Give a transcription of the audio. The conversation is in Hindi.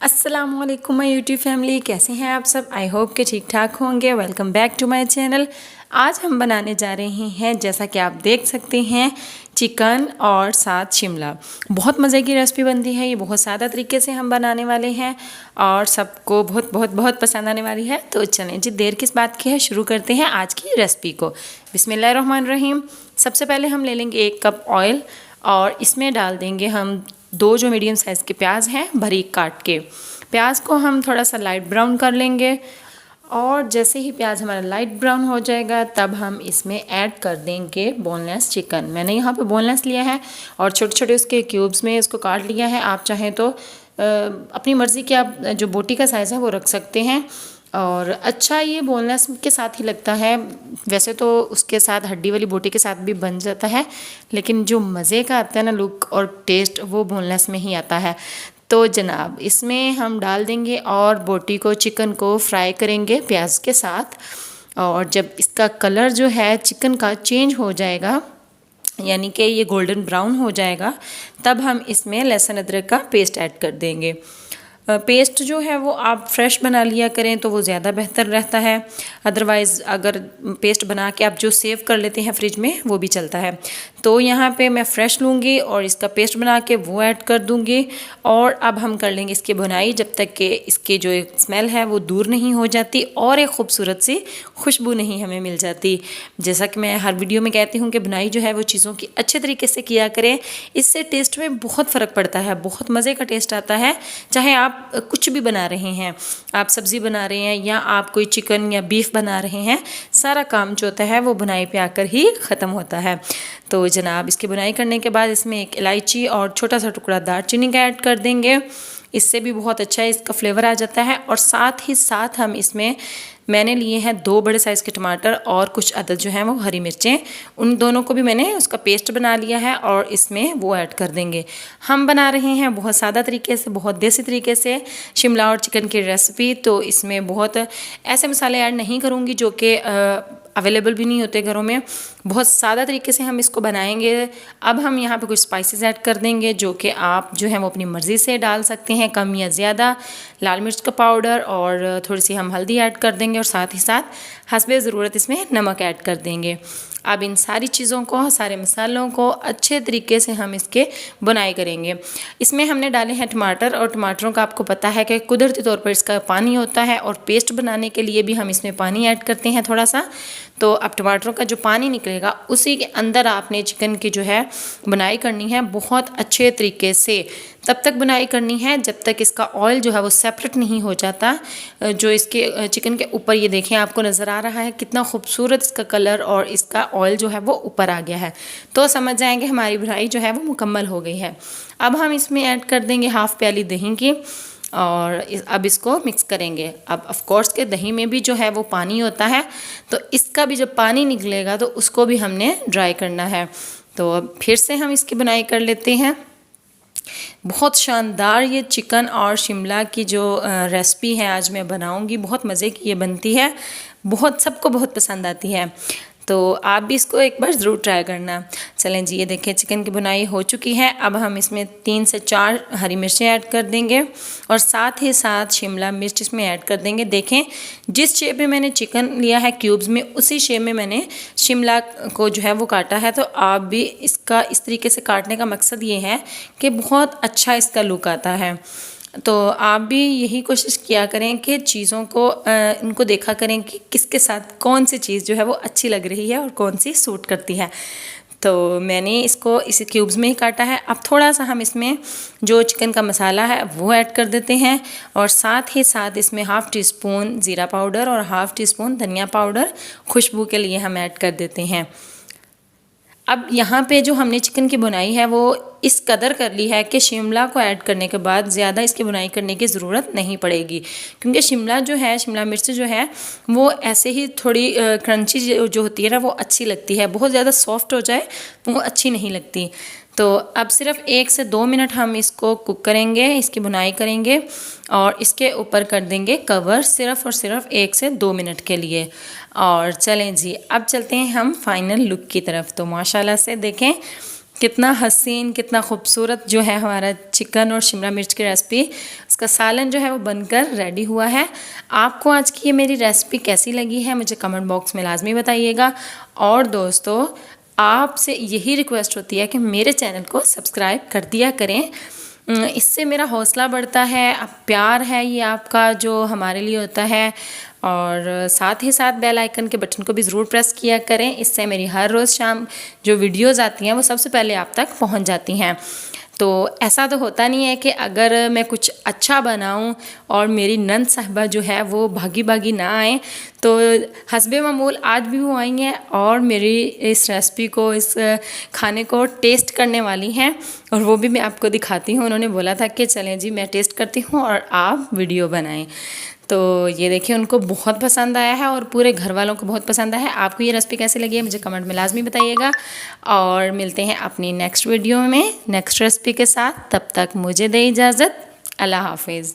अस्सलामुअलैकुम माय यूट्यूब फैमिली, कैसे हैं आप सब। आई होप कि ठीक ठाक होंगे। Welcome back to my channel. आज हम बनाने जा रहे हैं, जैसा कि आप देख सकते हैं, चिकन और साथ शिमला। बहुत मज़े की रेसिपी बनती है ये, बहुत सादा तरीके से हम बनाने वाले हैं और सबको बहुत बहुत बहुत पसंद आने वाली है। तो चलें जी, देर किस बात की है, शुरू करते हैं आज की रेसिपी को। बिस्मिल्लाहिर्रहमानिर्रहीम। सबसे पहले हम ले लेंगे 1 कप ऑयल और इसमें डाल देंगे हम 2 जो मीडियम साइज़ के प्याज हैं बारीक काट के। प्याज को हम थोड़ा सा लाइट ब्राउन कर लेंगे और जैसे ही प्याज हमारा लाइट ब्राउन हो जाएगा तब हम इसमें ऐड कर देंगे बोनलेस चिकन। मैंने यहाँ पे बोनलेस लिया है और छोटे छोटे उसके क्यूब्स में इसको काट लिया है। आप चाहें तो अपनी मर्ज़ी की आप जो बोटी का साइज़ है वो रख सकते हैं और अच्छा ये बोनलेस के साथ ही लगता है। वैसे तो उसके साथ हड्डी वाली बोटी के साथ भी बन जाता है, लेकिन जो मज़े का आता है ना लुक और टेस्ट, वो बोनलेस में ही आता है। तो जनाब इसमें हम डाल देंगे और बोटी को, चिकन को फ्राई करेंगे प्याज के साथ। और जब इसका कलर जो है चिकन का चेंज हो जाएगा, यानी कि ये गोल्डन ब्राउन हो जाएगा, तब हम इसमें लहसुन अदरक का पेस्ट ऐड कर देंगे। पेस्ट जो है वो आप फ्रेश बना लिया करें तो वो ज़्यादा बेहतर रहता है। अदरवाइज़ अगर पेस्ट बना के आप जो सेव कर लेते हैं फ्रिज में वो भी चलता है। तो यहाँ पे मैं फ़्रेश लूँगी और इसका पेस्ट बना के वो ऐड कर दूँगी। और अब हम कर लेंगे इसकी भुनाई जब तक कि इसकी जो एक स्मेल है वो दूर नहीं हो जाती और एक खूबसूरत सी खुशबू नहीं हमें मिल जाती। जैसा कि मैं हर वीडियो में कहती हूँ कि भुनाई जो है वो चीज़ों की अच्छे तरीके से किया करें, इससे टेस्ट में बहुत फ़र्क पड़ता है, बहुत मज़े का टेस्ट आता है। चाहे आप कुछ भी बना रहे हैं, आप सब्ज़ी बना रहे हैं या आप कोई चिकन या बीफ बना रहे हैं, सारा काम जो होता है वो बुनाई पे आकर ही ख़त्म होता है। तो जनाब इसकी बुनाई करने के बाद इसमें 1 इलायची और छोटा सा टुकड़ा दालचीनी का ऐड कर देंगे। इससे भी बहुत अच्छा इसका फ्लेवर आ जाता है। और साथ ही साथ हम इसमें, मैंने लिए हैं 2 बड़े साइज़ के टमाटर और कुछ अदद जो हैं वो हरी मिर्चें, उन दोनों को भी मैंने उसका पेस्ट बना लिया है और इसमें वो ऐड कर देंगे। हम बना रहे हैं बहुत सादा तरीके से, बहुत देसी तरीके से शिमला और चिकन की रेसिपी। तो इसमें बहुत ऐसे मसाले ऐड नहीं करूँगी जो कि अवेलेबल भी नहीं होते घरों में। बहुत सादा तरीके से हम इसको बनाएंगे। अब हम यहाँ पे कुछ स्पाइसेस ऐड कर देंगे जो कि आप जो है वो अपनी मर्ज़ी से डाल सकते हैं, कम या ज़्यादा। लाल मिर्च का पाउडर और थोड़ी सी हम हल्दी ऐड कर देंगे और साथ ही साथ हस्बे ज़रूरत इसमें नमक ऐड कर देंगे। अब इन सारी चीज़ों को, सारे मसालों को अच्छे तरीके से हम इसके बुनाई करेंगे। इसमें हमने डाले हैं टमाटर और टमाटरों का आपको पता है कि कुदरती तौर पर इसका पानी होता है और पेस्ट बनाने के लिए भी हम इसमें पानी ऐड करते हैं थोड़ा सा। तो अब टमाटरों का जो पानी निकलेगा उसी के अंदर आपने चिकन की जो है बुनाई करनी है बहुत अच्छे तरीके से। तब तक बुनाई करनी है जब तक इसका ऑयल जो है वो सेपरेट नहीं हो जाता। जो इसके चिकन के ऊपर, ये देखें आपको नज़र आ रहा है कितना खूबसूरत इसका कलर और इसका ऑयल जो है वो ऊपर आ गया है, तो समझ जाएंगे हमारी बुनाई जो है वो मुकम्मल हो गई है। अब हम इसमें ऐड कर देंगे 1/2 प्याली दही की और अब इसको मिक्स करेंगे। अब ऑफ कोर्स के दही में भी जो है वो पानी होता है, तो इसका भी जब पानी निकलेगा तो उसको भी हमने ड्राई करना है। तो अब फिर से हम इसकी बुनाई कर लेते हैं। बहुत शानदार ये चिकन और शिमला की जो रेसिपी है आज मैं बनाऊंगी, बहुत मज़े की ये बनती है, बहुत सबको बहुत पसंद आती है। तो आप भी इसको एक बार ज़रूर ट्राई करना। चलें जी, ये देखें चिकन की बुनाई हो चुकी है। अब हम इसमें 3 से 4 हरी मिर्चें ऐड कर देंगे और साथ ही साथ शिमला मिर्च इसमें ऐड कर देंगे। देखें जिस शेप में मैंने चिकन लिया है क्यूब्स में, उसी शेप में मैंने शिमला को जो है वो काटा है। तो आप भी इसका इस तरीके से काटने का मकसद ये है कि बहुत अच्छा इसका लुक आता है। तो आप भी यही कोशिश किया करें कि चीज़ों को इनको देखा करें कि किसके साथ कौन सी चीज़ जो है वो अच्छी लग रही है और कौन सी सूट करती है। तो मैंने इसको इसी क्यूब्स में ही काटा है। अब थोड़ा सा हम इसमें जो चिकन का मसाला है वो ऐड कर देते हैं और साथ ही साथ इसमें 1/2 टीस्पून ज़ीरा पाउडर और 1/2 टीस्पून धनिया पाउडर खुशबू के लिए हम ऐड कर देते हैं। अब यहाँ पे जो हमने चिकन की बुनाई है वो इस कदर कर ली है कि शिमला को ऐड करने के बाद ज़्यादा इसकी बुनाई करने की ज़रूरत नहीं पड़ेगी, क्योंकि शिमला जो है, शिमला मिर्च जो है वो ऐसे ही थोड़ी क्रंची जो होती है ना वो अच्छी लगती है। बहुत ज़्यादा सॉफ्ट हो जाए वो अच्छी नहीं लगती। तो अब सिर्फ 1 से 2 मिनट हम इसको कुक करेंगे, इसकी बुनाई करेंगे और इसके ऊपर कर देंगे कवर सिर्फ और सिर्फ 1 से 2 मिनट के लिए। और चलें जी, अब चलते हैं हम फाइनल लुक की तरफ। तो माशाल्लाह से देखें कितना हसीन, कितना खूबसूरत जो है हमारा चिकन और शिमला मिर्च की रेसिपी, उसका सालन जो है वो बनकर रेडी हुआ है। आपको आज की ये मेरी रेसिपी कैसी लगी है मुझे कमेंट बॉक्स में लाजमी बताइएगा। और दोस्तों, आपसे यही रिक्वेस्ट होती है कि मेरे चैनल को सब्सक्राइब कर दिया करें, इससे मेरा हौसला बढ़ता है। अब प्यार है ये आपका जो हमारे लिए होता है। और साथ ही साथ बेल आइकन के बटन को भी ज़रूर प्रेस किया करें, इससे मेरी हर रोज़ शाम जो वीडियोस आती हैं वो सबसे पहले आप तक पहुंच जाती हैं। तो ऐसा तो होता नहीं है कि अगर मैं कुछ अच्छा बनाऊं और मेरी नंद साहिबा जो है वो भागी भागी ना आए, तो हस्बे मामूल आज भी वो आई हैं और मेरी इस रेसिपी को, इस खाने को टेस्ट करने वाली हैं। और वो भी मैं आपको दिखाती हूँ। उन्होंने बोला था कि चलें जी मैं टेस्ट करती हूँ और आप वीडियो बनाएं। तो ये देखिए उनको बहुत पसंद आया है और पूरे घर वालों को बहुत पसंद आया है। आपको ये रेसिपी कैसी लगी है मुझे कमेंट में लाजमी बताइएगा। और मिलते हैं अपनी नेक्स्ट वीडियो में नेक्स्ट रेसिपी के साथ। तब तक मुझे दे इजाज़त। अल्लाह हाफिज़।